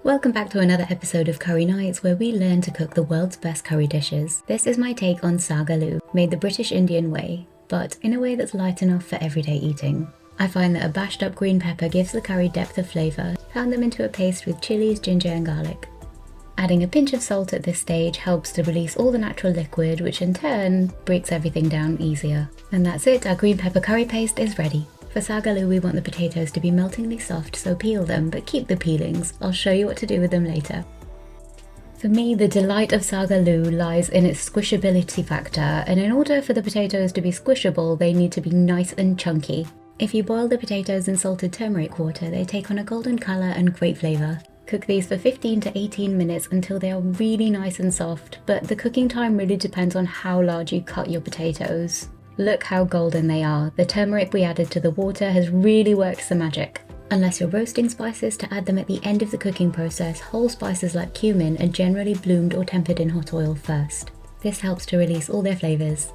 Welcome back to another episode of Curry Nights, where we learn to cook the world's best curry dishes. This is my take on saag aloo, made the British Indian way, but in a way that's light enough for everyday eating. I find that a bashed up green pepper gives the curry depth of flavour, pound them into a paste with chilies, ginger and garlic. Adding a pinch of salt at this stage helps to release all the natural liquid, which in turn breaks everything down easier. And that's it, our green pepper curry paste is ready. For saag aloo, we want the potatoes to be meltingly soft, so peel them, but keep the peelings. I'll show you what to do with them later. For me, the delight of saag aloo lies in its squishability factor, and in order for the potatoes to be squishable, they need to be nice and chunky. If you boil the potatoes in salted turmeric water, they take on a golden colour and great flavour. Cook these for 15 to 18 minutes until they are really nice and soft, but the cooking time really depends on how large you cut your potatoes. Look how golden they are. The turmeric we added to the water has really worked the magic. Unless you're roasting spices, to add them at the end of the cooking process, whole spices like cumin are generally bloomed or tempered in hot oil first. This helps to release all their flavours.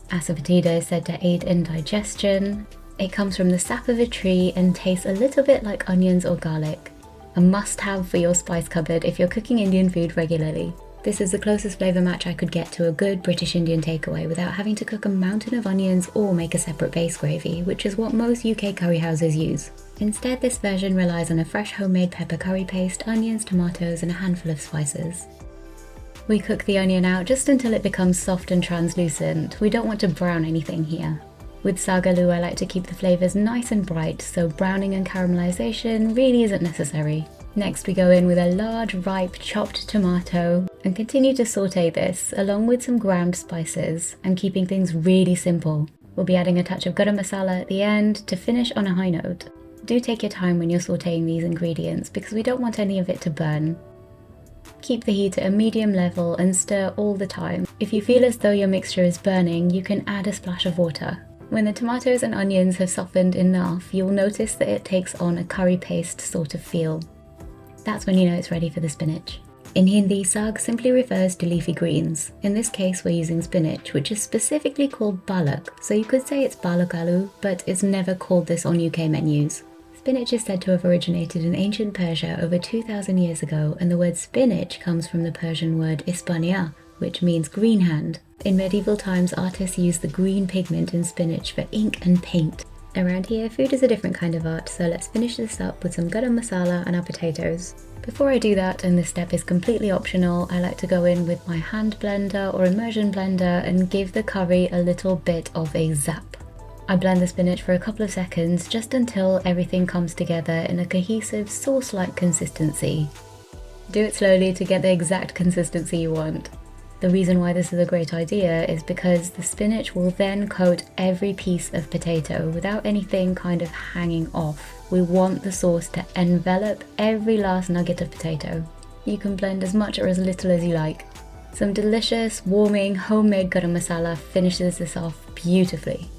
Asafoetida is said to aid in digestion. It comes from the sap of a tree and tastes a little bit like onions or garlic. A must-have for your spice cupboard if you're cooking Indian food regularly. This is the closest flavour match I could get to a good British Indian takeaway without having to cook a mountain of onions or make a separate base gravy, which is what most UK curry houses use. Instead, this version relies on a fresh homemade pepper curry paste, onions, tomatoes and a handful of spices. We cook the onion out just until it becomes soft and translucent. We don't want to brown anything here. With saag aloo, I like to keep the flavours nice and bright, so browning and caramelisation really isn't necessary. Next we go in with a large ripe chopped tomato and continue to sauté this along with some ground spices and keeping things really simple. We'll be adding a touch of garam masala at the end to finish on a high note. Do take your time when you're sautéing these ingredients because we don't want any of it to burn. Keep the heat at a medium level and stir all the time. If you feel as though your mixture is burning, you can add a splash of water. When the tomatoes and onions have softened enough, you'll notice that it takes on a curry paste sort of feel. That's when you know it's ready for the spinach. In Hindi, saag simply refers to leafy greens. In this case, we're using spinach, which is specifically called palak, so you could say it's palak aloo, but it's never called this on UK menus. Spinach is said to have originated in ancient Persia over 2,000 years ago, and the word spinach comes from the Persian word ispania, which means green hand. In medieval times, artists used the green pigment in spinach for ink and paint. Around here, food is a different kind of art, so let's finish this up with some garam masala and our potatoes. Before I do that, and this step is completely optional, I like to go in with my hand blender or immersion blender and give the curry a little bit of a zap. I blend the spinach for a couple of seconds, just until everything comes together in a cohesive sauce-like consistency. Do it slowly to get the exact consistency you want. The reason why this is a great idea is because the spinach will then coat every piece of potato without anything kind of hanging off. We want the sauce to envelop every last nugget of potato. You can blend as much or as little as you like. Some delicious, warming, homemade garam masala finishes this off beautifully.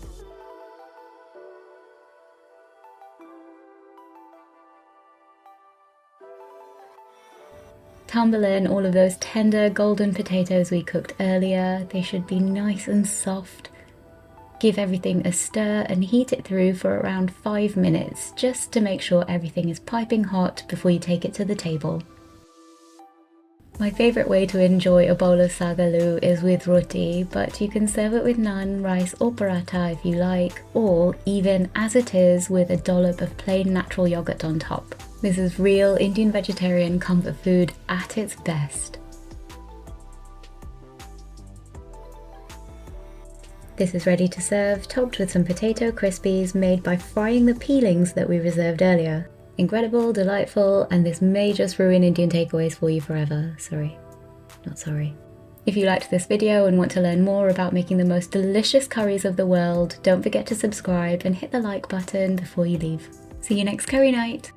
Tumble in all of those tender golden potatoes we cooked earlier. They should be nice and soft. Give everything a stir and heat it through for around 5 minutes, just to make sure everything is piping hot before you take it to the table. My favourite way to enjoy a bowl of saag aloo is with roti, but you can serve it with naan, rice or paratha if you like, or even as it is with a dollop of plain natural yogurt on top. This is real Indian vegetarian comfort food at its best. This is ready to serve, topped with some potato crispies made by frying the peelings that we reserved earlier. Incredible, delightful, and this may just ruin Indian takeaways for you forever. Sorry. Not sorry. If you liked this video and want to learn more about making the most delicious curries of the world, don't forget to subscribe and hit the like button before you leave. See you next curry night!